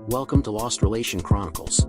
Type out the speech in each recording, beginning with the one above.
Welcome to Lost Relation Chronicles.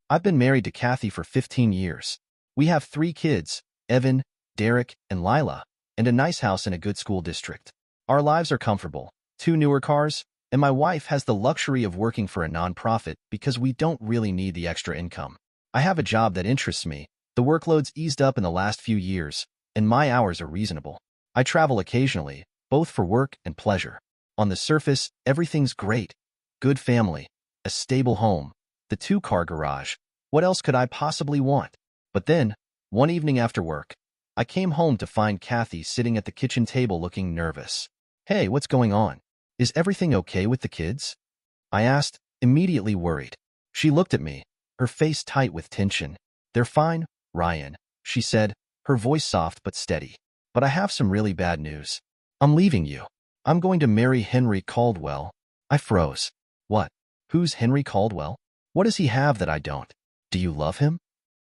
I've been married to Kathy for 15 years. We have 3 kids, Evan, Derek, and Lila, and a nice house in a good school district. Our lives are comfortable, 2 newer cars, and my wife has the luxury of working for a nonprofit because we don't really need the extra income. I have a job that interests me. The workload's eased up in the last few years, and my hours are reasonable. I travel occasionally, both for work and pleasure. On the surface, everything's great. Good family, a stable home, the 2-car garage. What else could I possibly want? But then, one evening after work, I came home to find Kathy sitting at the kitchen table looking nervous. "Hey, what's going on? Is everything okay with the kids?" I asked, immediately worried. She looked at me, her face tight with tension. "They're fine, Ryan," she said, her voice soft but steady. "But I have some really bad news. I'm leaving you. I'm going to marry Henry Caldwell." I froze. "What? Who's Henry Caldwell? What does he have that I don't? Do you love him?"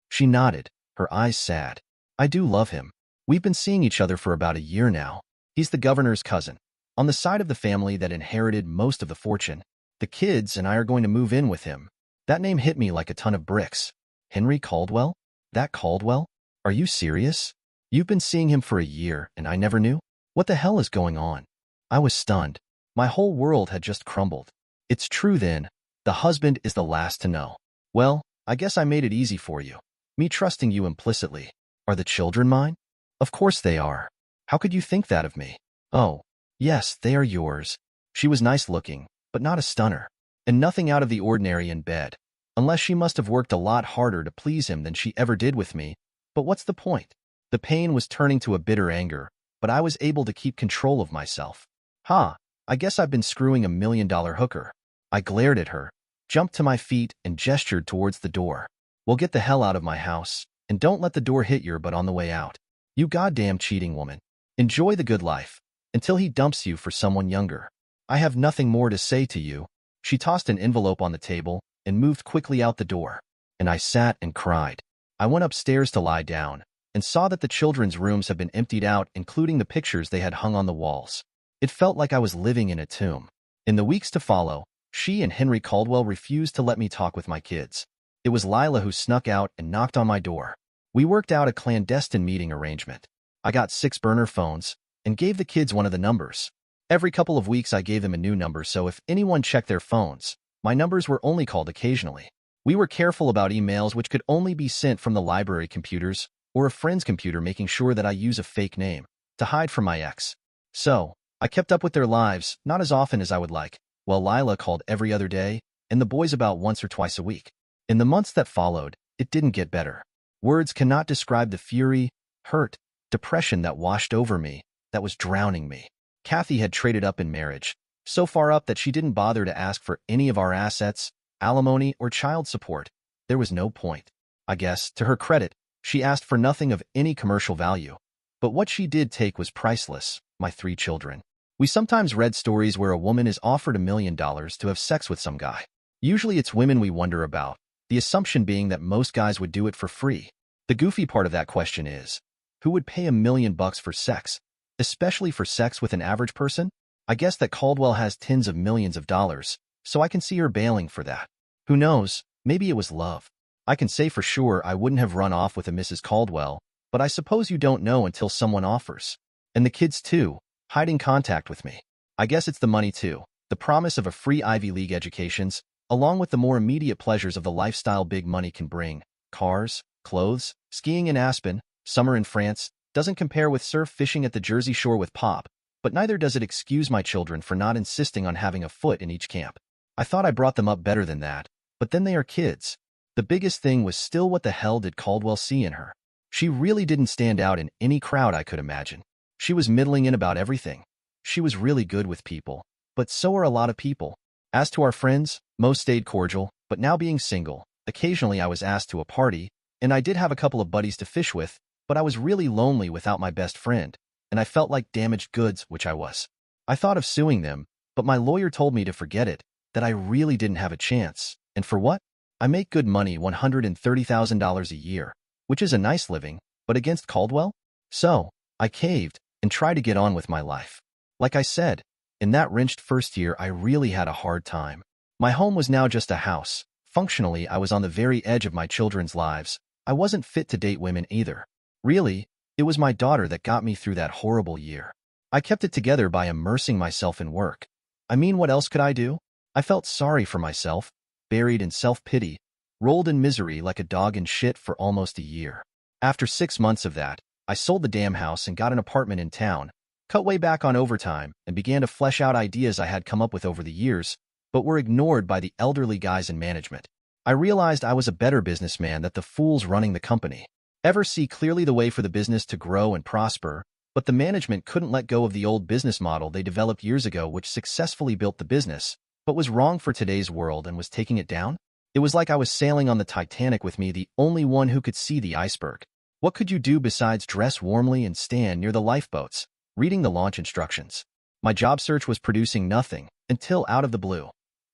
She nodded, her eyes sad. "I do love him. We've been seeing each other for about a year now. He's the governor's cousin, on the side of the family that inherited most of the fortune. The kids and I are going to move in with him." That name hit me like a ton of bricks. Henry Caldwell? That Caldwell? Are you serious? You've been seeing him for a year and I never knew? What the hell is going on? I was stunned. My whole world had just crumbled. It's true then. The husband is the last to know. Well, I guess I made it easy for you. Me trusting you implicitly. Are the children mine? Of course they are. How could you think that of me? Oh, yes, they are yours. She was nice looking, but not a stunner. And nothing out of the ordinary in bed. Unless she must have worked a lot harder to please him than she ever did with me. But what's the point? The pain was turning to a bitter anger, but I was able to keep control of myself. I guess I've been screwing a $1,000,000 hooker. I glared at her, jumped to my feet, and gestured towards the door. "Well, get the hell out of my house, and don't let the door hit your butt on the way out. You goddamn cheating woman. Enjoy the good life, until he dumps you for someone younger. I have nothing more to say to you." She tossed an envelope on the table and moved quickly out the door, and I sat and cried. I went upstairs to lie down and saw that the children's rooms had been emptied out, including the pictures they had hung on the walls. It felt like I was living in a tomb. In the weeks to follow, she and Henry Caldwell refused to let me talk with my kids. It was Lila who snuck out and knocked on my door. We worked out a clandestine meeting arrangement. I got 6 burner phones and gave the kids one of the numbers. Every couple of weeks I gave them a new number, so if anyone checked their phones, my numbers were only called occasionally. We were careful about emails, which could only be sent from the library computers or a friend's computer, making sure that I use a fake name to hide from my ex. So, I kept up with their lives, not as often as I would like, while Lila called every other day, and the boys about once or twice a week. In the months that followed, it didn't get better. Words cannot describe the fury, hurt, depression that washed over me, that was drowning me. Kathy had traded up in marriage, so far up that she didn't bother to ask for any of our assets, alimony, or child support. There was no point. I guess, to her credit, she asked for nothing of any commercial value. But what she did take was priceless, my 3 children. We sometimes read stories where a woman is offered $1,000,000 to have sex with some guy. Usually it's women we wonder about, the assumption being that most guys would do it for free. The goofy part of that question is, who would pay $1,000,000 for sex, especially for sex with an average person? I guess that Caldwell has tens of millions of dollars, so I can see her bailing for that. Who knows, maybe it was love. I can say for sure I wouldn't have run off with a Mrs. Caldwell, but I suppose you don't know until someone offers. And the kids too, hiding contact with me. I guess it's the money too, the promise of a free Ivy League educations, along with the more immediate pleasures of the lifestyle big money can bring. Cars, clothes, skiing in Aspen, summer in France, doesn't compare with surf fishing at the Jersey Shore with Pop, but neither does it excuse my children for not insisting on having a foot in each camp. I thought I brought them up better than that, but then they are kids. The biggest thing was still, what the hell did Caldwell see in her? She really didn't stand out in any crowd I could imagine. She was middling in about everything. She was really good with people, but so are a lot of people. As to our friends, most stayed cordial, but now being single, occasionally I was asked to a party, and I did have a couple of buddies to fish with, but I was really lonely without my best friend, and I felt like damaged goods, which I was. I thought of suing them, but my lawyer told me to forget it, that I really didn't have a chance. And for what? I make good money, $130,000 a year, which is a nice living, but against Caldwell? So, I caved and tried to get on with my life. Like I said, in that wrenched first year, I really had a hard time. My home was now just a house. Functionally, I was on the very edge of my children's lives. I wasn't fit to date women either. Really, it was my daughter that got me through that horrible year. I kept it together by immersing myself in work. I mean, what else could I do? I felt sorry for myself, buried in self-pity, rolled in misery like a dog in shit for almost a year. After 6 months of that, I sold the damn house and got an apartment in town, cut way back on overtime, and began to flesh out ideas I had come up with over the years, but were ignored by the elderly guys in management. I realized I was a better businessman than the fools running the company. Ever see clearly the way for the business to grow and prosper, but the management couldn't let go of the old business model they developed years ago which successfully built the business, but was wrong for today's world and was taking it down? It was like I was sailing on the Titanic with me, the only one who could see the iceberg. What could you do besides dress warmly and stand near the lifeboats, reading the launch instructions? My job search was producing nothing, until out of the blue,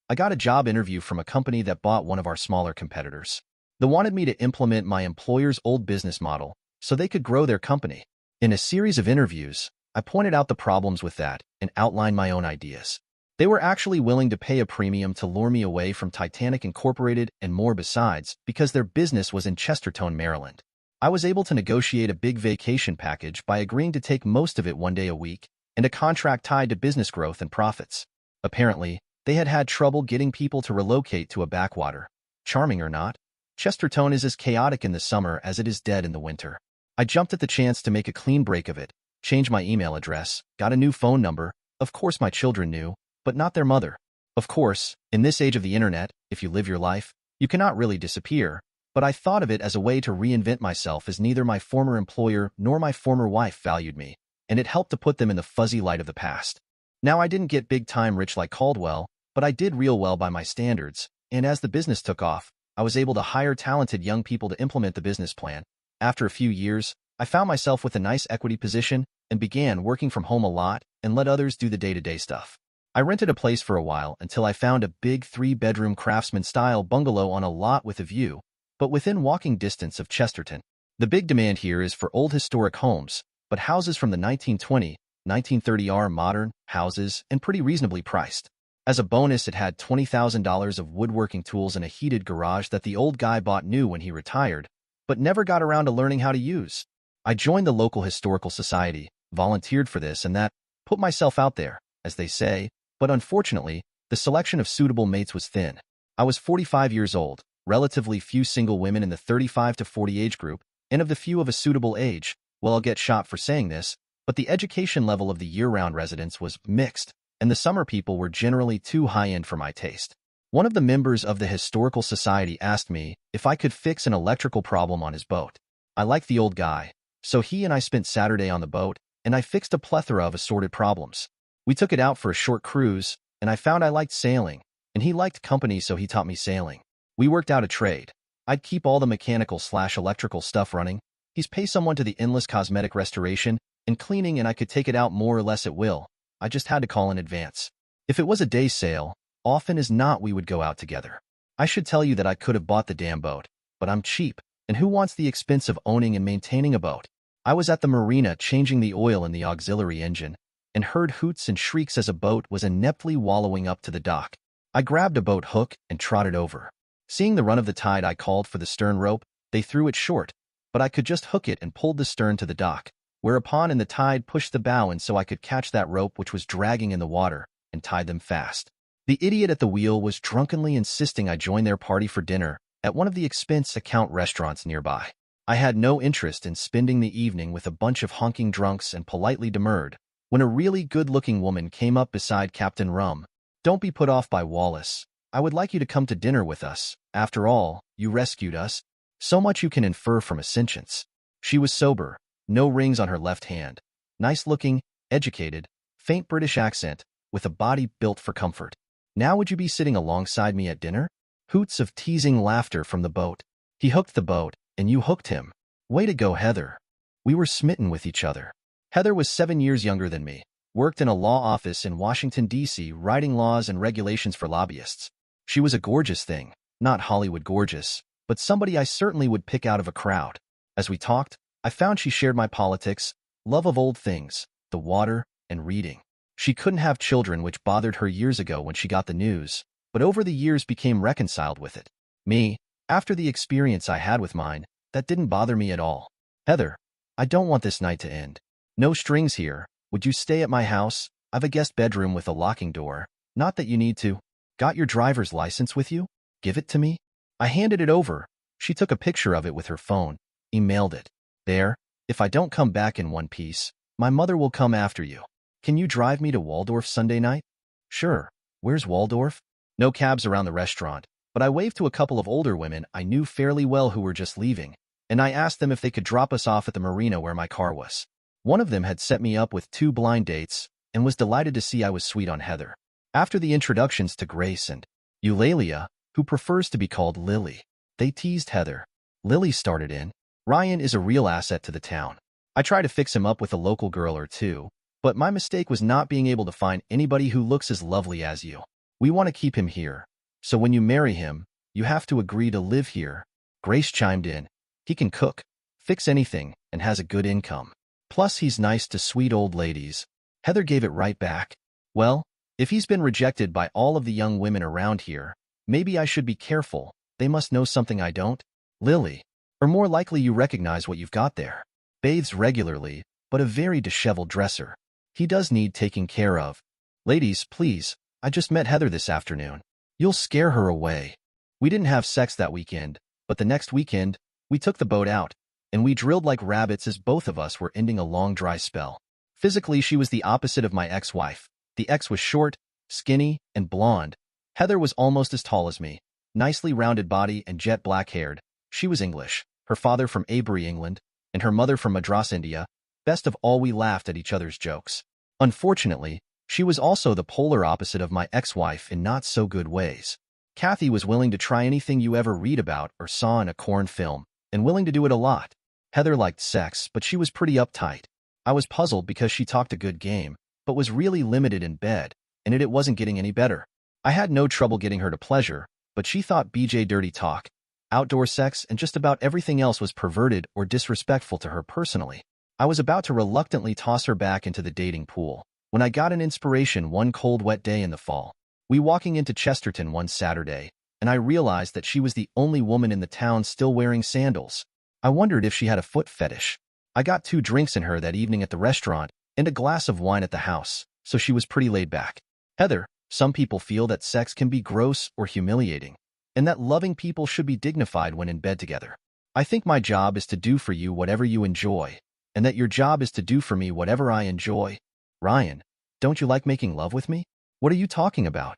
I got a job interview from a company that bought one of our smaller competitors. They wanted me to implement my employer's old business model so they could grow their company. In a series of interviews, I pointed out the problems with that and outlined my own ideas. They were actually willing to pay a premium to lure me away from Titanic Incorporated and more besides because their business was in Chestertown, Maryland. I was able to negotiate a big vacation package by agreeing to take most of it 1 day a week and a contract tied to business growth and profits. Apparently, they had had trouble getting people to relocate to a backwater. Charming or not, Chestertown is as chaotic in the summer as it is dead in the winter. I jumped at the chance to make a clean break of it, changed my email address, got a new phone number. Of course my children knew, but not their mother. Of course, in this age of the internet, if you live your life, you cannot really disappear, but I thought of it as a way to reinvent myself as neither my former employer nor my former wife valued me, and it helped to put them in the fuzzy light of the past. Now I didn't get big-time rich like Caldwell, but I did real well by my standards, and as the business took off, I was able to hire talented young people to implement the business plan. After a few years, I found myself with a nice equity position and began working from home a lot and let others do the day-to-day stuff. I rented a place for a while until I found a big 3-bedroom craftsman-style bungalow on a lot with a view, but within walking distance of Chesterton. The big demand here is for old historic homes, but houses from the 1920, 1930 are modern houses and pretty reasonably priced. As a bonus, it had $20,000 of woodworking tools and a heated garage that the old guy bought new when he retired, but never got around to learning how to use. I joined the local historical society, volunteered for this and that, put myself out there, as they say, but unfortunately, the selection of suitable mates was thin. I was 45 years old, relatively few single women in the 35 to 40 age group, and of the few of a suitable age. Well, I'll get shot for saying this, but the education level of the year-round residents was mixed, and the summer people were generally too high-end for my taste. One of the members of the Historical Society asked me if I could fix an electrical problem on his boat. I liked the old guy, so he and I spent Saturday on the boat, and I fixed a plethora of assorted problems. We took it out for a short cruise, and I found I liked sailing, and he liked company, so he taught me sailing. We worked out a trade. I'd keep all the mechanical/electrical stuff running. He's pay someone to the endless cosmetic restoration and cleaning, and I could take it out more or less at will. I just had to call in advance. If it was a day sail, often as not we would go out together. I should tell you that I could have bought the damn boat, but I'm cheap, and who wants the expense of owning and maintaining a boat? I was at the marina changing the oil in the auxiliary engine, and heard hoots and shrieks as a boat was ineptly wallowing up to the dock. I grabbed a boat hook and trotted over. Seeing the run of the tide, I called for the stern rope. They threw it short, but I could just hook it and pulled the stern to the dock, whereupon the tide pushed the bow in so I could catch that rope which was dragging in the water and tie them fast. The idiot at the wheel was drunkenly insisting I join their party for dinner at one of the expense account restaurants nearby. I had no interest in spending the evening with a bunch of honking drunks and politely demurred when a really good-looking woman came up beside Captain Rum. "Don't be put off by Wallace. I would like you to come to dinner with us. After all, you rescued us. So much you can infer from a sentience." She was sober, no rings on her left hand, nice-looking, educated, faint British accent, with a body built for comfort. "Now would you be sitting alongside me at dinner?" Hoots of teasing laughter from the boat. "He hooked the boat, and you hooked him. Way to go, Heather." We were smitten with each other. Heather was 7 years younger than me, worked in a law office in Washington, D.C., writing laws and regulations for lobbyists. She was a gorgeous thing, not Hollywood gorgeous, but somebody I certainly would pick out of a crowd. As we talked, I found she shared my politics, love of old things, the water, and reading. She couldn't have children, which bothered her years ago when she got the news, but over the years became reconciled with it. Me, after the experience I had with mine, that didn't bother me at all. Heather, I don't want this night to end. No strings here. Would you stay at my house? I've a guest bedroom with a locking door. Not that you need to. Got your driver's license with you? Give it to me. I handed it over. She took a picture of it with her phone, emailed it. There, if I don't come back in one piece, my mother will come after you. Can you drive me to Waldorf Sunday night? Sure. Where's Waldorf? No cabs around the restaurant, but I waved to a couple of older women I knew fairly well who were just leaving, and I asked them if they could drop us off at the marina where my car was. One of them had set me up with 2 blind dates and was delighted to see I was sweet on Heather. After the introductions to Grace and Eulalia, who prefers to be called Lily, they teased Heather. Lily started in. Ryan is a real asset to the town. I try to fix him up with a local girl or two, but my mistake was not being able to find anybody who looks as lovely as you. We want to keep him here, so when you marry him, you have to agree to live here. Grace chimed in. He can cook, fix anything, and has a good income. Plus, he's nice to sweet old ladies. Heather gave it right back. Well, if he's been rejected by all of the young women around here, maybe I should be careful. They must know something I don't. Lily, or more likely you recognize what you've got there. Bathes regularly, but a very disheveled dresser. He does need taking care of. Ladies, please, I just met Heather this afternoon. You'll scare her away. We didn't have sex that weekend, but the next weekend, we took the boat out, and we drilled like rabbits as both of us were ending a long dry spell. Physically, she was the opposite of my ex-wife. The ex was short, skinny, and blonde. Heather was almost as tall as me, nicely rounded body and jet black-haired. She was English, her father from Avery, England, and her mother from Madras, India. Best of all, we laughed at each other's jokes. Unfortunately, she was also the polar opposite of my ex-wife in not-so-good ways. Kathy was willing to try anything you ever read about or saw in a corn film, and willing to do it a lot. Heather liked sex, but she was pretty uptight. I was puzzled because she talked a good game, but was really limited in bed, and it wasn't getting any better. I had no trouble getting her to pleasure, but she thought BJ dirty talk, outdoor sex, and just about everything else was perverted or disrespectful to her personally. I was about to reluctantly toss her back into the dating pool when I got an inspiration one cold, wet day in the fall. We walking into Chesterton one Saturday, and I realized that she was the only woman in the town still wearing sandals. I wondered if she had a foot fetish. I got 2 drinks in her that evening at the restaurant and a glass of wine at the house, so she was pretty laid back. Heather, some people feel that sex can be gross or humiliating, and that loving people should be dignified when in bed together. I think my job is to do for you whatever you enjoy, and that your job is to do for me whatever I enjoy. Ryan, don't you like making love with me? What are you talking about?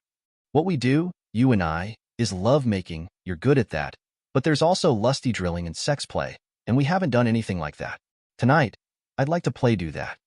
What we do, you and I, is love-making. You're good at that. But there's also lusty drilling and sex play, and we haven't done anything like that. Tonight, I'd like to do that.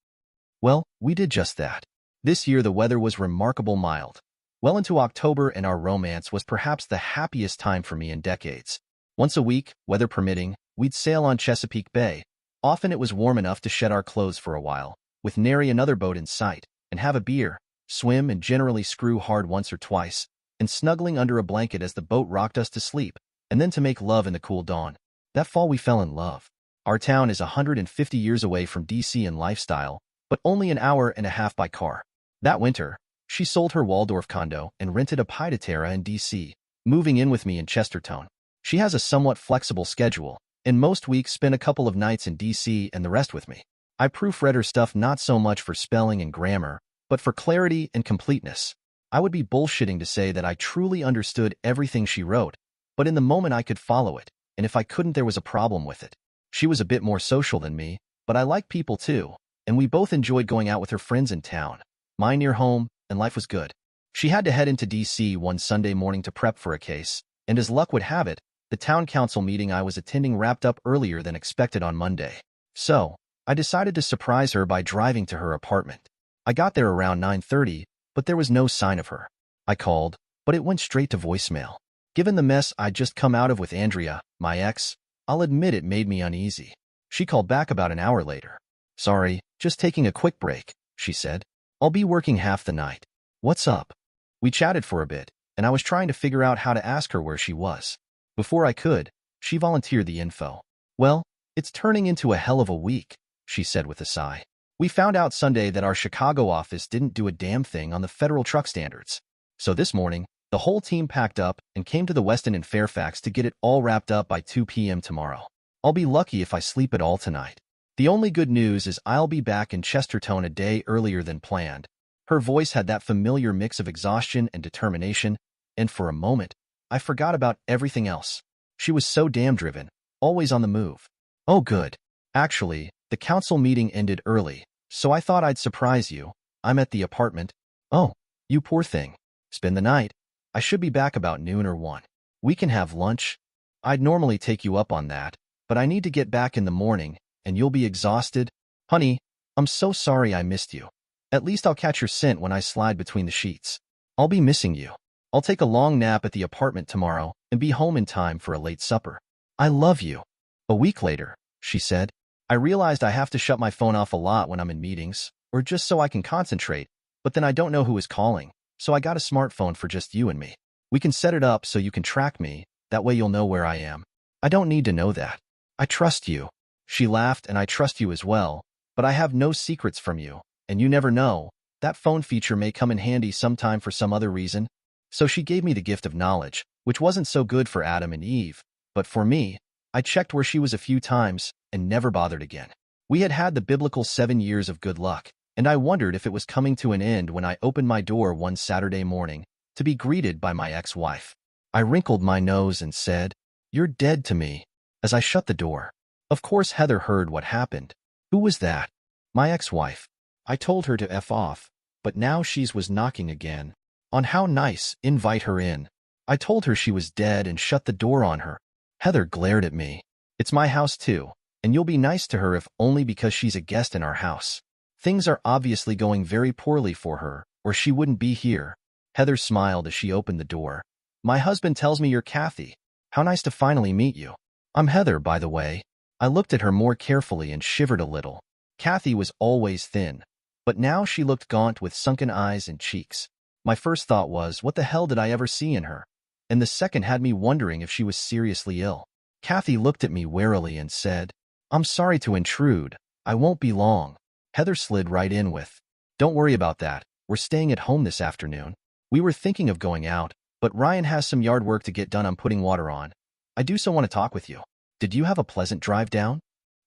Well, we did just that. This year the weather was remarkable mild. Well into October, and our romance was perhaps the happiest time for me in decades. Once a week, weather permitting, we'd sail on Chesapeake Bay. Often it was warm enough to shed our clothes for a while, with nary another boat in sight, and have a beer, swim, and generally screw hard once or twice, and snuggling under a blanket as the boat rocked us to sleep, and then to make love in the cool dawn. That fall we fell in love. Our town is 150 years away from D.C. in lifestyle, but only an hour and a half by car. That winter, she sold her Waldorf condo and rented a pied-a-terre in D.C., moving in with me in Chesterton. She has a somewhat flexible schedule, and most weeks spent a couple of nights in D.C. and the rest with me. I proofread her stuff not so much for spelling and grammar, but for clarity and completeness. I would be bullshitting to say that I truly understood everything she wrote, but in the moment I could follow it, and if I couldn't, there was a problem with it. She was a bit more social than me, but I like people too, and we both enjoyed going out with her friends in town. Mine near home, and life was good. She had to head into D.C. one Sunday morning to prep for a case, and as luck would have it, the town council meeting I was attending wrapped up earlier than expected on Monday. So, I decided to surprise her by driving to her apartment. I got there around 9:30, but there was no sign of her. I called, but it went straight to voicemail. Given the mess I'd just come out of with Andrea, my ex, I'll admit it made me uneasy. She called back about an hour later. Sorry, just taking a quick break, she said. I'll be working half the night. What's up? We chatted for a bit, and I was trying to figure out how to ask her where she was. Before I could, she volunteered the info. Well, it's turning into a hell of a week, she said with a sigh. We found out Sunday that our Chicago office didn't do a damn thing on the federal truck standards. So this morning, The whole team packed up and came to the Westin in Fairfax to get it all wrapped up by 2 p.m. tomorrow. I'll be lucky if I sleep at all tonight. The only good news is I'll be back in Chesterton a day earlier than planned. Her voice had that familiar mix of exhaustion and determination, and for a moment, I forgot about everything else. She was so damn driven, always on the move. Oh, good. Actually, the council meeting ended early, so I thought I'd surprise you. I'm at the apartment. Oh, you poor thing. Spend the night. I should be back about noon or 1. We can have lunch. I'd normally take you up on that, but I need to get back in the morning, and you'll be exhausted. Honey, I'm so sorry I missed you. At least I'll catch your scent when I slide between the sheets. I'll be missing you. I'll take a long nap at the apartment tomorrow and be home in time for a late supper. I love you. A week later, she said, I realized I have to shut my phone off a lot when I'm in meetings, or just so I can concentrate, but then I don't know who is calling, so I got a smartphone for just you and me. We can set it up so you can track me, that way you'll know where I am. I don't need to know that. I trust you. She laughed, and I trust you as well, but I have no secrets from you, and you never know. That phone feature may come in handy sometime for some other reason. So she gave me the gift of knowledge, which wasn't so good for Adam and Eve, but for me, I checked where she was a few times and never bothered again. We had had the biblical 7 years of good luck, and I wondered if it was coming to an end when I opened my door one Saturday morning to be greeted by my ex-wife. I wrinkled my nose and said, "You're dead to me," as I shut the door. Of course Heather heard what happened. Who was that? My ex-wife. I told her to F off, but now she's was knocking again. On how nice, invite her in. I told her she was dead and shut the door on her. Heather glared at me. It's my house too, and you'll be nice to her if only because she's a guest in our house. Things are obviously going very poorly for her, or she wouldn't be here. Heather smiled as she opened the door. My husband tells me you're Kathy. How nice to finally meet you. I'm Heather, by the way. I looked at her more carefully and shivered a little. Kathy was always thin, but now she looked gaunt with sunken eyes and cheeks. My first thought was, what the hell did I ever see in her? And the second had me wondering if she was seriously ill. Kathy looked at me warily and said, I'm sorry to intrude. I won't be long. Heather slid right in with, don't worry about that. We're staying at home this afternoon. We were thinking of going out, but Ryan has some yard work to get done. I'm putting water on. I do so want to talk with you. Did you have a pleasant drive down?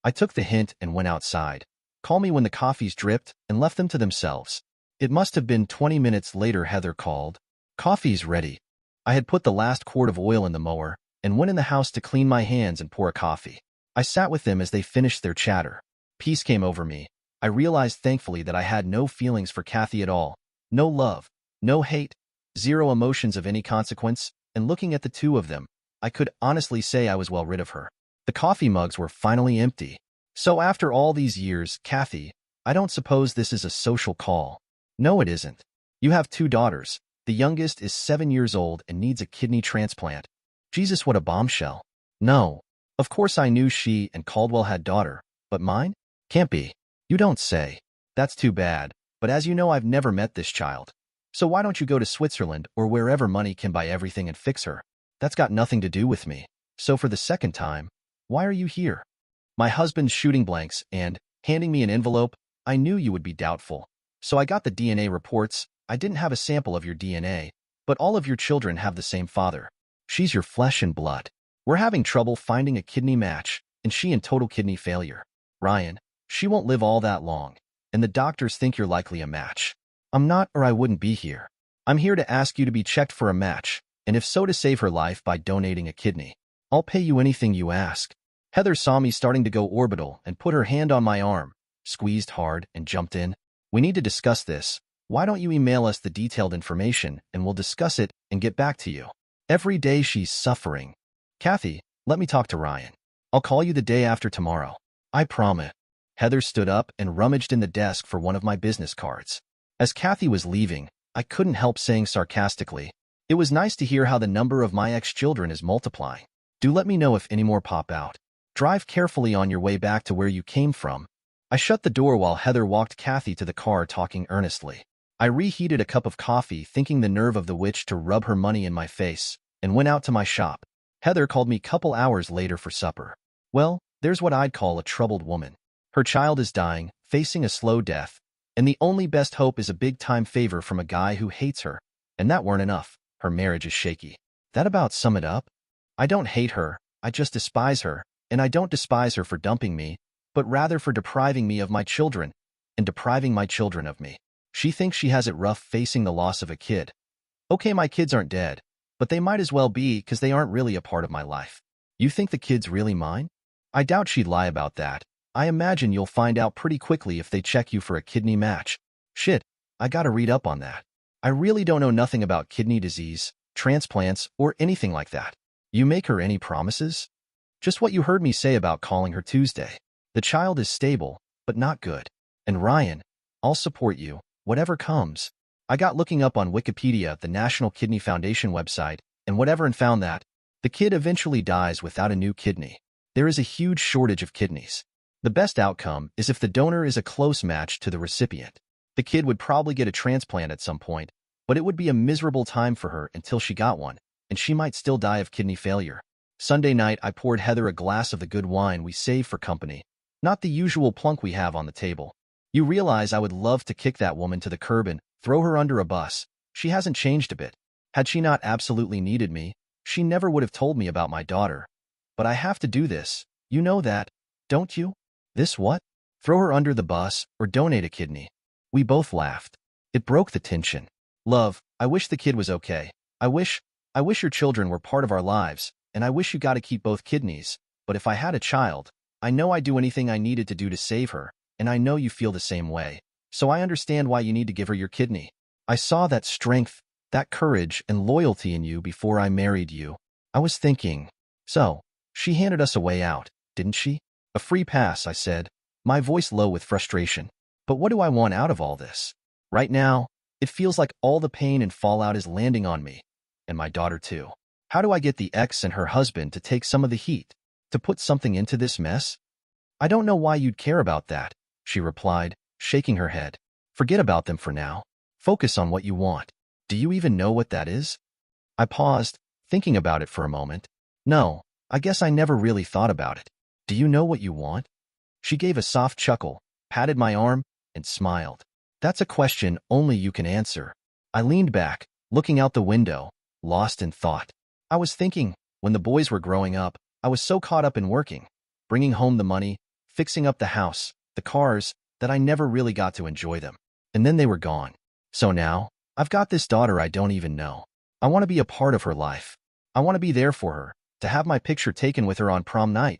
I took the hint and went outside. Call me when the coffees dripped and left them to themselves. It must have been 20 minutes later Heather called. Coffee's ready. I had put the last quart of oil in the mower and went in the house to clean my hands and pour a coffee. I sat with them as they finished their chatter. Peace came over me. I realized thankfully that I had no feelings for Kathy at all. No love, no hate, zero emotions of any consequence, and looking at the two of them, I could honestly say I was well rid of her. The coffee mugs were finally empty. So after all these years, Kathy, I don't suppose this is a social call. No, it isn't. You have 2 daughters. The youngest is 7 years old and needs a kidney transplant. Jesus, what a bombshell. No. Of course I knew she and Caldwell had daughter, but mine? Can't be. You don't say. That's too bad, but as you know I've never met this child. So why don't you go to Switzerland or wherever money can buy everything and fix her? That's got nothing to do with me. So for the second time, why are you here? My husband's shooting blanks and, handing me an envelope, I knew you would be doubtful. So I got the DNA reports. I didn't have a sample of your DNA, but all of your children have the same father. She's your flesh and blood. We're having trouble finding a kidney match, and she in total kidney failure. Ryan, she won't live all that long, and the doctors think you're likely a match. I'm not, or I wouldn't be here. I'm here to ask you to be checked for a match, and if so to save her life by donating a kidney. I'll pay you anything you ask. Heather saw me starting to go orbital and put her hand on my arm, squeezed hard, and jumped in. We need to discuss this. Why don't you email us the detailed information and we'll discuss it and get back to you. Every day she's suffering. Kathy, let me talk to Ryan. I'll call you the day after tomorrow. I promise. Heather stood up and rummaged in the desk for one of my business cards. As Kathy was leaving, I couldn't help saying sarcastically, it was nice to hear how the number of my ex-children is multiplying. Do let me know if any more pop out. Drive carefully on your way back to where you came from. I shut the door while Heather walked Kathy to the car talking earnestly. I reheated a cup of coffee thinking the nerve of the witch to rub her money in my face and went out to my shop. Heather called me couple hours later for supper. Well, there's what I'd call a troubled woman. Her child is dying, facing a slow death, and the only best hope is a big-time favor from a guy who hates her. And that weren't enough. Her marriage is shaky. That about sum it up? I don't hate her, I just despise her, and I don't despise her for dumping me, but rather for depriving me of my children, and depriving my children of me. She thinks she has it rough facing the loss of a kid. Okay, my kids aren't dead, but they might as well be because they aren't really a part of my life. You think the kid's really mine? I doubt she'd lie about that. I imagine you'll find out pretty quickly if they check you for a kidney match. Shit, I gotta read up on that. I really don't know nothing about kidney disease, transplants, or anything like that. You make her any promises? Just what you heard me say about calling her Tuesday. The child is stable, but not good. And Ryan, I'll support you, whatever comes. I got looking up on Wikipedia, the National Kidney Foundation website, and found that the kid eventually dies without a new kidney. There is a huge shortage of kidneys. The best outcome is if the donor is a close match to the recipient. The kid would probably get a transplant at some point, but it would be a miserable time for her until she got one, and she might still die of kidney failure. Sunday night, I poured Heather a glass of the good wine we save for company, not the usual plunk we have on the table. You realize I would love to kick that woman to the curb and throw her under a bus. She hasn't changed a bit. Had she not absolutely needed me, she never would have told me about my daughter. But I have to do this. You know that, don't you? This what? Throw her under the bus or donate a kidney. We both laughed. It broke the tension. Love, I wish the kid was okay. I wish your children were part of our lives, and I wish you got to keep both kidneys. But if I had a child, I know I'd do anything I needed to do to save her, and I know you feel the same way. So I understand why you need to give her your kidney. I saw that strength, that courage, and loyalty in you before I married you. I was thinking. So, she handed us a way out, didn't she? A free pass, I said, my voice low with frustration. But what do I want out of all this? Right now, it feels like all the pain and fallout is landing on me, and my daughter too. How do I get the ex and her husband to take some of the heat, to put something into this mess? I don't know why you'd care about that, she replied, shaking her head. Forget about them for now. Focus on what you want. Do you even know what that is? I paused, thinking about it for a moment. No, I guess I never really thought about it. Do you know what you want? She gave a soft chuckle, patted my arm, and smiled. That's a question only you can answer. I leaned back, looking out the window, lost in thought. I was thinking, when the boys were growing up, I was so caught up in working, bringing home the money, fixing up the house, the cars, that I never really got to enjoy them. And then they were gone. So now, I've got this daughter I don't even know. I want to be a part of her life. I want to be there for her, to have my picture taken with her on prom night.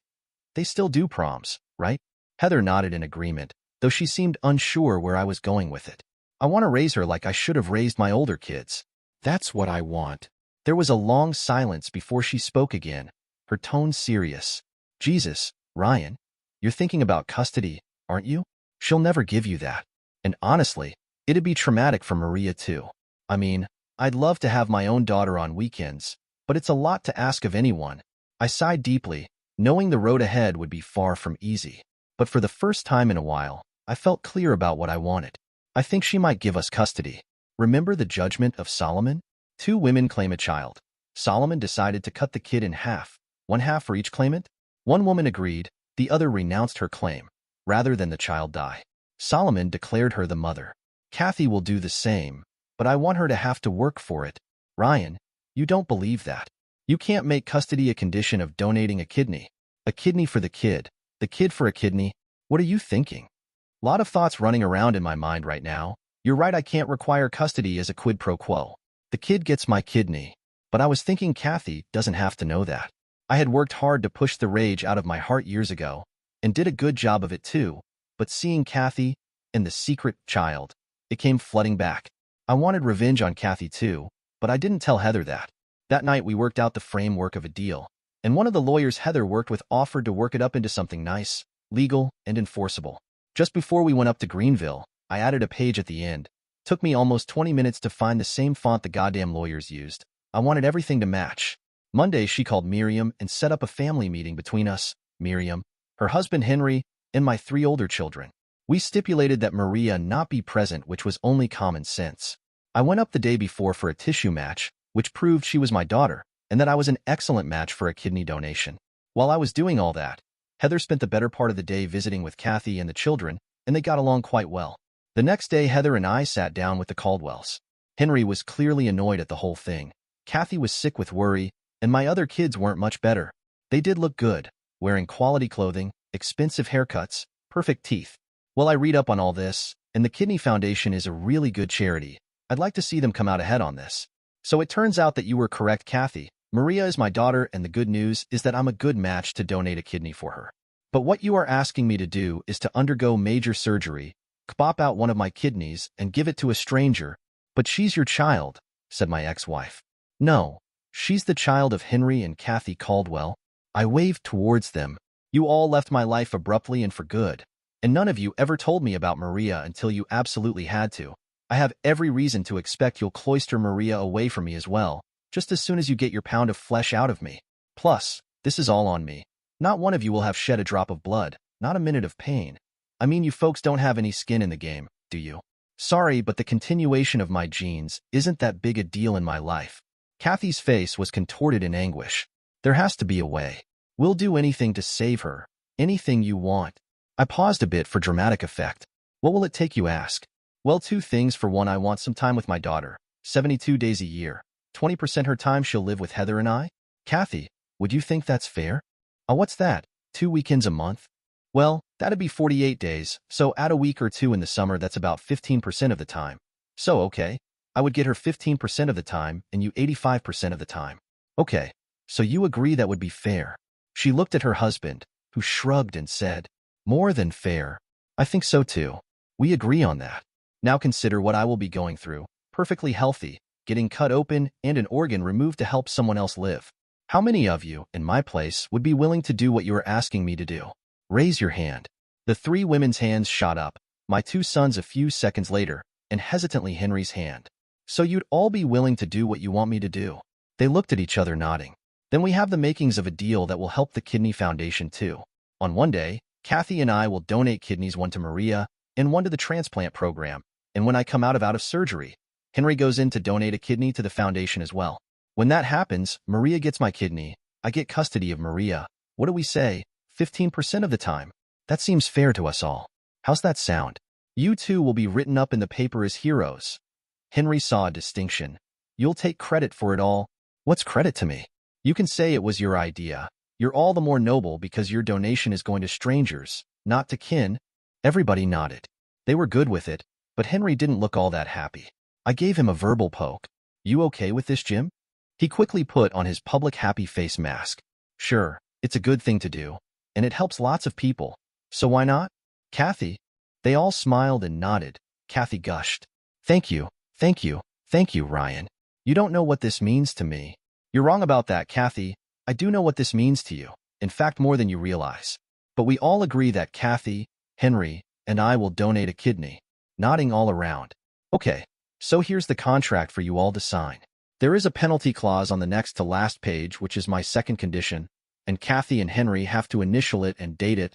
They still do proms, right? Heather nodded in agreement, though she seemed unsure where I was going with it. I want to raise her like I should have raised my older kids. That's what I want. There was a long silence before she spoke again, her tone serious. Jesus, Ryan, you're thinking about custody, aren't you? She'll never give you that. And honestly, it'd be traumatic for Maria too. I mean, I'd love to have my own daughter on weekends, but it's a lot to ask of anyone. I sighed deeply, knowing the road ahead would be far from easy. But for the first time in a while, I felt clear about what I wanted. I think she might give us custody. Remember the judgment of Solomon? 2 women claim a child. Solomon decided to cut the kid in half, 1/2 for each claimant. One woman agreed, the other renounced her claim, rather than the child die. Solomon declared her the mother. Kathy will do the same, but I want her to have to work for it. Ryan, you don't believe that. You can't make custody a condition of donating a kidney. A kidney for the kid for a kidney. What are you thinking? Lot of thoughts running around in my mind right now. You're right, I can't require custody as a quid pro quo. The kid gets my kidney. But I was thinking Kathy doesn't have to know that. I had worked hard to push the rage out of my heart years ago, and did a good job of it too, but seeing Kathy and the secret child, it came flooding back. I wanted revenge on Kathy too, but I didn't tell Heather that. That night we worked out the framework of a deal, and one of the lawyers Heather worked with offered to work it up into something nice, legal, and enforceable. Just before we went up to Greenville, I added a page at the end. Took me almost 20 minutes to find the same font the goddamn lawyers used. I wanted everything to match. Monday, she called Miriam and set up a family meeting between us, Miriam, her husband Henry, and my 3 older children. We stipulated that Maria not be present, which was only common sense. I went up the day before for a tissue match, which proved she was my daughter, and that I was an excellent match for a kidney donation. While I was doing all that, Heather spent the better part of the day visiting with Kathy and the children, and they got along quite well. The next day, Heather and I sat down with the Caldwells. Henry was clearly annoyed at the whole thing. Kathy was sick with worry, and my other kids weren't much better. They did look good, wearing quality clothing, expensive haircuts, perfect teeth. Well, I read up on all this, and the Kidney Foundation is a really good charity. I'd like to see them come out ahead on this. So it turns out that you were correct, Kathy. Maria is my daughter, and the good news is that I'm a good match to donate a kidney for her. But what you are asking me to do is to undergo major surgery, pop out one of my kidneys, and give it to a stranger. But she's your child, said my ex-wife. No, she's the child of Henry and Kathy Caldwell. I waved towards them. You all left my life abruptly and for good, and none of you ever told me about Maria until you absolutely had to. I have every reason to expect you'll cloister Maria away from me as well, just as soon as you get your pound of flesh out of me. Plus, this is all on me. Not one of you will have shed a drop of blood, not a minute of pain. I mean, you folks don't have any skin in the game, do you? Sorry, but the continuation of my genes isn't that big a deal in my life. Kathy's face was contorted in anguish. There has to be a way. We'll do anything to save her. Anything you want. I paused a bit for dramatic effect. What will it take, you ask? Well, two things. For one, I want some time with my daughter. 72 days a year. 20% her time she'll live with Heather and I. Kathy, would you think that's fair? What's that? 2 weekends a month? Well, that'd be 48 days, so add a week or two in the summer, that's about 15% of the time. So, okay, I would get her 15% of the time and you 85% of the time. Okay, so you agree that would be fair. She looked at her husband, who shrugged and said, more than fair. I think so too. We agree on that. Now consider what I will be going through. Perfectly healthy, getting cut open and an organ removed to help someone else live. How many of you, in my place, would be willing to do what you are asking me to do? Raise your hand. The three women's hands shot up, my two sons a few seconds later, and hesitantly Henry's hand. So you'd all be willing to do what you want me to do? They looked at each other nodding. Then we have the makings of a deal that will help the Kidney Foundation too. On one day, Kathy and I will donate kidneys, one to Maria and one to the transplant program. And when I come out of surgery, Henry goes in to donate a kidney to the foundation as well. When that happens, Maria gets my kidney. I get custody of Maria. What do we say? 15% of the time. That seems fair to us all. How's that sound? You two will be written up in the paper as heroes. Henry saw a distinction. You'll take credit for it all. What's credit to me? You can say it was your idea. You're all the more noble because your donation is going to strangers, not to kin. Everybody nodded. They were good with it, but Henry didn't look all that happy. I gave him a verbal poke. You okay with this, Jim? He quickly put on his public happy face mask. Sure, it's a good thing to do, and it helps lots of people. So why not? Kathy? They all smiled and nodded. Kathy gushed. Thank you, thank you, thank you, Ryan. You don't know what this means to me. You're wrong about that, Kathy. I do know what this means to you. In fact, more than you realize. But we all agree that Kathy, Henry, and I will donate a kidney. Nodding all around. Okay, so here's the contract for you all to sign. There is a penalty clause on the next to last page, which is my second condition, and Kathy and Henry have to initial it and date it.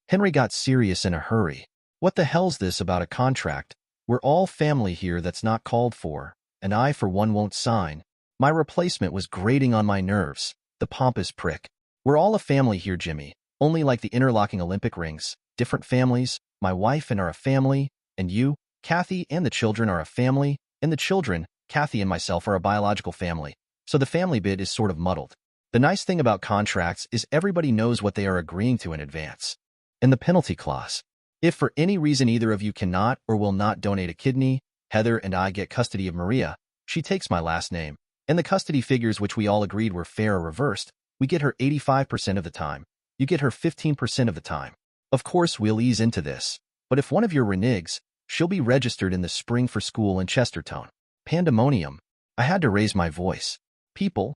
Henry got serious in a hurry. What the hell's this about a contract? We're all family here, that's not called for, and I for one won't sign. My replacement was grating on my nerves, the pompous prick. We're all a family here, Jimmy, only like the interlocking Olympic rings. Different families, my wife and are a family, and you, Kathy, and the children are a family, and the children, Kathy and myself, are a biological family. So the family bit is sort of muddled. The nice thing about contracts is everybody knows what they are agreeing to in advance. And the penalty clause. If for any reason either of you cannot or will not donate a kidney, Heather and I get custody of Maria. She takes my last name. And the custody figures, which we all agreed were fair, or reversed. We get her 85% of the time. You get her 15% of the time. Of course, we'll ease into this. But if one of your reneges, she'll be registered in the spring for school in Chesterton. Pandemonium. I had to raise my voice. People.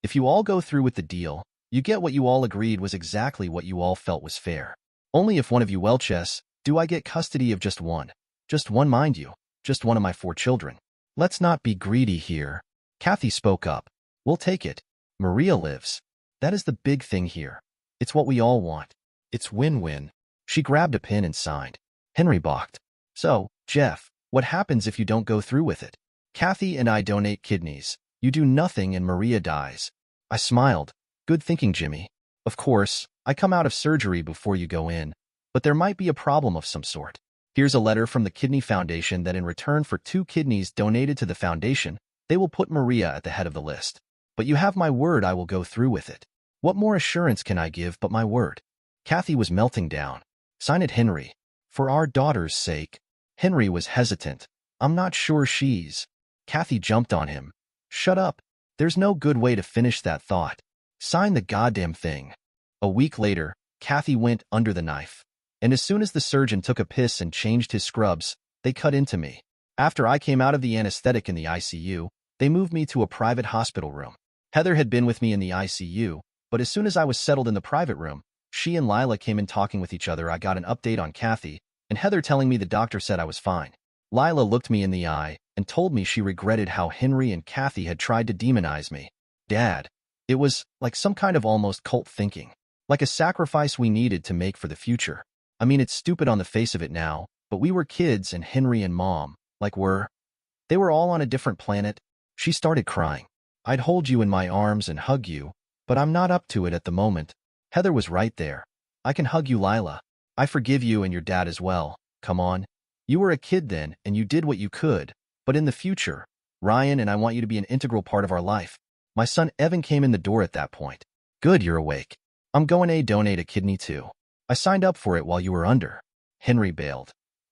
If you all go through with the deal, you get what you all agreed was exactly what you all felt was fair. Only if one of you Welches, do I get custody of just one. Just one, mind you. Just one of my 4 children. Let's not be greedy here. Kathy spoke up. We'll take it. Maria lives. That is the big thing here. It's what we all want. It's win-win. She grabbed a pen and signed. Henry balked. So, Jeff, what happens if you don't go through with it? Kathy and I donate kidneys. You do nothing and Maria dies. I smiled. Good thinking, Jimmy. Of course, I come out of surgery before you go in, but there might be a problem of some sort. Here's a letter from the Kidney Foundation that in return for 2 kidneys donated to the foundation, They will put Maria at the head of the list. But you have my word I will go through with it. What more assurance can I give but my word? Kathy was melting down. Sign it, Henry. For our daughter's sake. Henry was hesitant. I'm not sure she's... Kathy jumped on him. Shut up. There's no good way to finish that thought. Sign the goddamn thing. A week later, Kathy went under the knife. And as soon as the surgeon took a piss and changed his scrubs, they cut into me. After I came out of the anesthetic in the ICU, they moved me to a private hospital room. Heather had been with me in the ICU, but as soon as I was settled in the private room, she and Lila came in talking with each other. I got an update on Kathy, and Heather telling me the doctor said I was fine. Lila looked me in the eye and told me she regretted how Henry and Kathy had tried to demonize me. Dad, it was like some kind of almost cult thinking, like a sacrifice we needed to make for the future. I mean, it's stupid on the face of it now, but we were kids and Henry and Mom, they were all on a different planet. She started crying. I'd hold you in my arms and hug you, but I'm not up to it at the moment. Heather was right there. I can hug you, Lila. I forgive you and your dad as well. Come on. You were a kid then, and you did what you could. But in the future, Ryan and I want you to be an integral part of our life. My son Evan came in the door at that point. Good, you're awake. I'm going to donate a kidney too. I signed up for it while you were under. Henry bailed.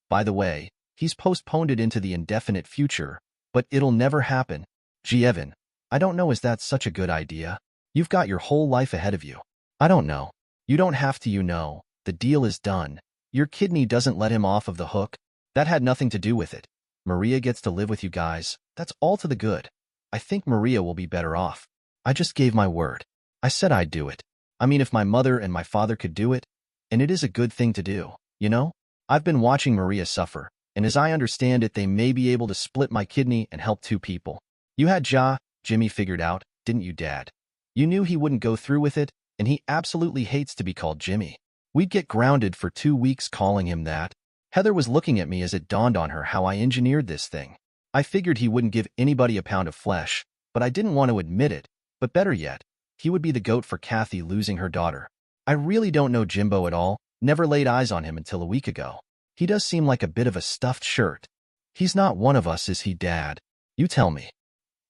By the way, he's postponed it into the indefinite future, but it'll never happen. Gee, Evan, I don't know, is that such a good idea? You've got your whole life ahead of you. I don't know. You don't have to, you know. The deal is done. Your kidney doesn't let him off of the hook. That had nothing to do with it. Maria gets to live with you guys. That's all to the good. I think Maria will be better off. I just gave my word. I said I'd do it. I mean, if my mother and my father could do it, and it is a good thing to do, you know? I've been watching Maria suffer, and as I understand it, they may be able to split my kidney and help 2 people. You had Jimmy figured out, didn't you, Dad? You knew he wouldn't go through with it, and he absolutely hates to be called Jimmy. We'd get grounded for 2 weeks calling him that. Heather was looking at me as it dawned on her how I engineered this thing. I figured he wouldn't give anybody a pound of flesh, but I didn't want to admit it. But better yet, he would be the goat for Kathy losing her daughter. I really don't know Jimbo at all, never laid eyes on him until a week ago. He does seem like a bit of a stuffed shirt. He's not one of us, is he, Dad? You tell me.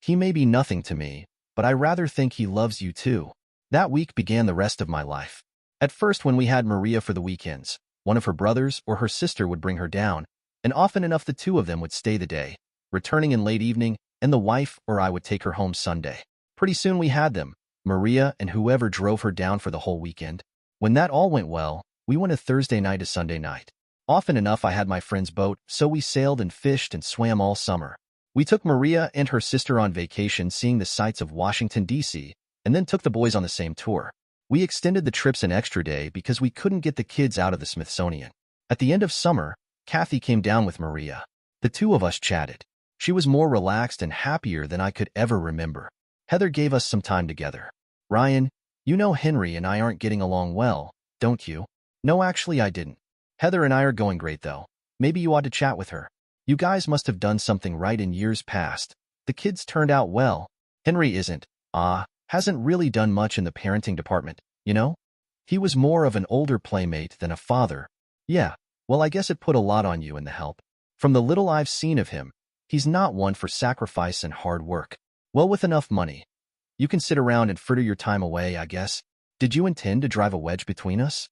He may be nothing to me, but I rather think he loves you too. That week began the rest of my life. At first, when we had Maria for the weekends, one of her brothers or her sister would bring her down, and often enough the 2 of them would stay the day, returning in late evening, and the wife or I would take her home Sunday. Pretty soon we had them, Maria and whoever drove her down for the whole weekend. When that all went well, we went a Thursday night to Sunday night. Often enough I had my friend's boat, so we sailed and fished and swam all summer. We took Maria and her sister on vacation seeing the sights of Washington, D.C., and then took the boys on the same tour. We extended the trips an extra day because we couldn't get the kids out of the Smithsonian. At the end of summer, Kathy came down with Maria. The 2 of us chatted. She was more relaxed and happier than I could ever remember. Heather gave us some time together. Ryan, you know Henry and I aren't getting along well, don't you? No, actually I didn't. Heather and I are going great though. Maybe you ought to chat with her. You guys must have done something right in years past. The kids turned out well. Henry hasn't really done much in the parenting department, you know? He was more of an older playmate than a father. Yeah, well, I guess it put a lot on you and the help. From the little I've seen of him, he's not one for sacrifice and hard work. Well, with enough money, you can sit around and fritter your time away, I guess. Did you intend to drive a wedge between us?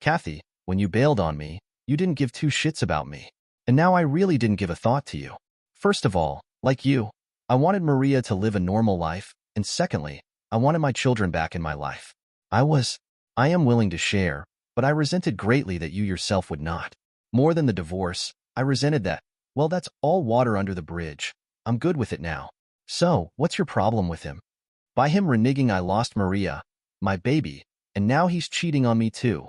Kathy, when you bailed on me, you didn't give 2 shits about me. And now I really didn't give a thought to you. First of all, like you, I wanted Maria to live a normal life, and secondly, I wanted my children back in my life. I am willing to share, but I resented greatly that you yourself would not. More than the divorce, I resented that. Well, that's all water under the bridge. I'm good with it now. So, what's your problem with him? By him reneging, I lost Maria, my baby, and now he's cheating on me too.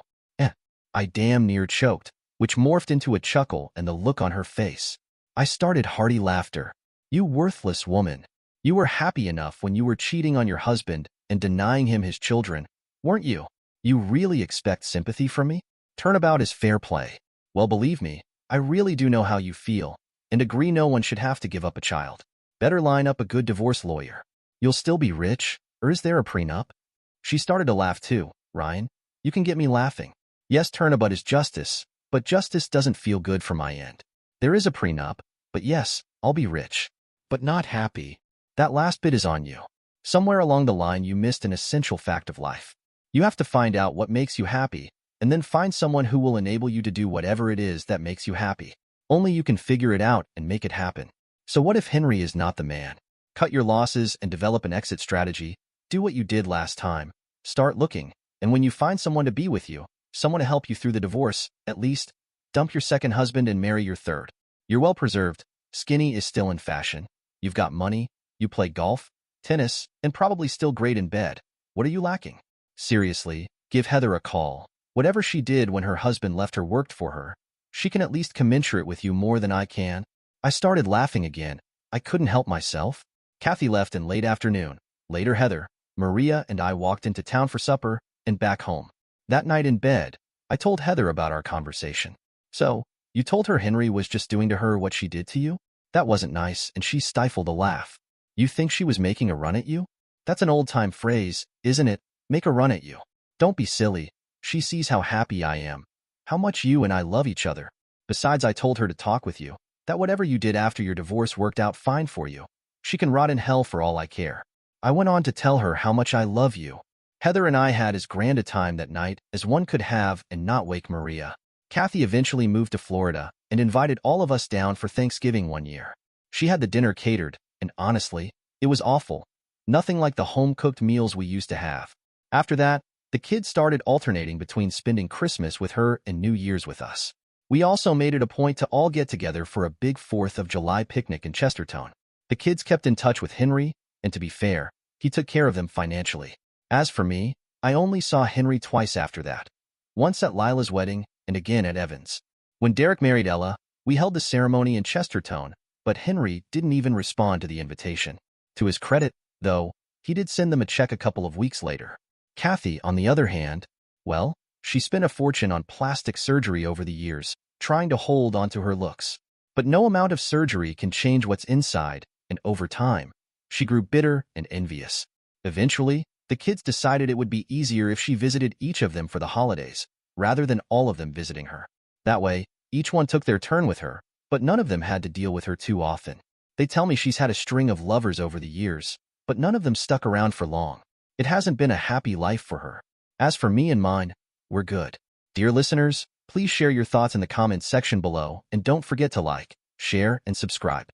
I damn near choked, which morphed into a chuckle and the look on her face. I started hearty laughter. You worthless woman. You were happy enough when you were cheating on your husband and denying him his children, weren't you? You really expect sympathy from me? Turnabout is fair play. Well, believe me, I really do know how you feel, and agree no one should have to give up a child. Better line up a good divorce lawyer. You'll still be rich, or is there a prenup? She started to laugh too. Ryan, you can get me laughing. Yes, turnabout is justice, but justice doesn't feel good from my end. There is a prenup, but yes, I'll be rich. But not happy. That last bit is on you. Somewhere along the line, you missed an essential fact of life. You have to find out what makes you happy, and then find someone who will enable you to do whatever it is that makes you happy. Only you can figure it out and make it happen. So what if Henry is not the man? Cut your losses and develop an exit strategy. Do what you did last time. Start looking, and when you find someone to be with you, someone to help you through the divorce, at least, dump your second husband and marry your third. You're well preserved. Skinny is still in fashion. You've got money. You play golf, tennis, and probably still great in bed. What are you lacking? Seriously, give Heather a call. Whatever she did when her husband left her worked for her. She can at least commensurate with you more than I can. I started laughing again. I couldn't help myself. Kathy left in late afternoon. Later, Heather, Maria, and I walked into town for supper and back home. That night in bed, I told Heather about our conversation. So, you told her Henry was just doing to her what she did to you? That wasn't nice, and she stifled a laugh. You think she was making a run at you? That's an old-time phrase, isn't it? Make a run at you. Don't be silly. She sees how happy I am, how much you and I love each other. Besides, I told her to talk with you, that whatever you did after your divorce worked out fine for you. She can rot in hell for all I care. I went on to tell her how much I love you. Heather and I had as grand a time that night as one could have and not wake Maria. Kathy eventually moved to Florida and invited all of us down for Thanksgiving one year. She had the dinner catered, and honestly, it was awful. Nothing like the home-cooked meals we used to have. After that, the kids started alternating between spending Christmas with her and New Year's with us. We also made it a point to all get together for a big 4th of July picnic in Chestertown. The kids kept in touch with Henry, and to be fair, he took care of them financially. As for me, I only saw Henry twice after that. Once at Lila's wedding, and again at Evan's. When Derek married Ella, we held the ceremony in Chestertown, but Henry didn't even respond to the invitation. To his credit, though, he did send them a check a couple of weeks later. Kathy, on the other hand, well, she spent a fortune on plastic surgery over the years, trying to hold onto her looks. But no amount of surgery can change what's inside, and over time, she grew bitter and envious. Eventually, the kids decided it would be easier if she visited each of them for the holidays, rather than all of them visiting her. That way, each one took their turn with her, but none of them had to deal with her too often. They tell me she's had a string of lovers over the years, but none of them stuck around for long. It hasn't been a happy life for her. As for me and mine, we're good. Dear listeners, please share your thoughts in the comments section below, and don't forget to like, share, and subscribe.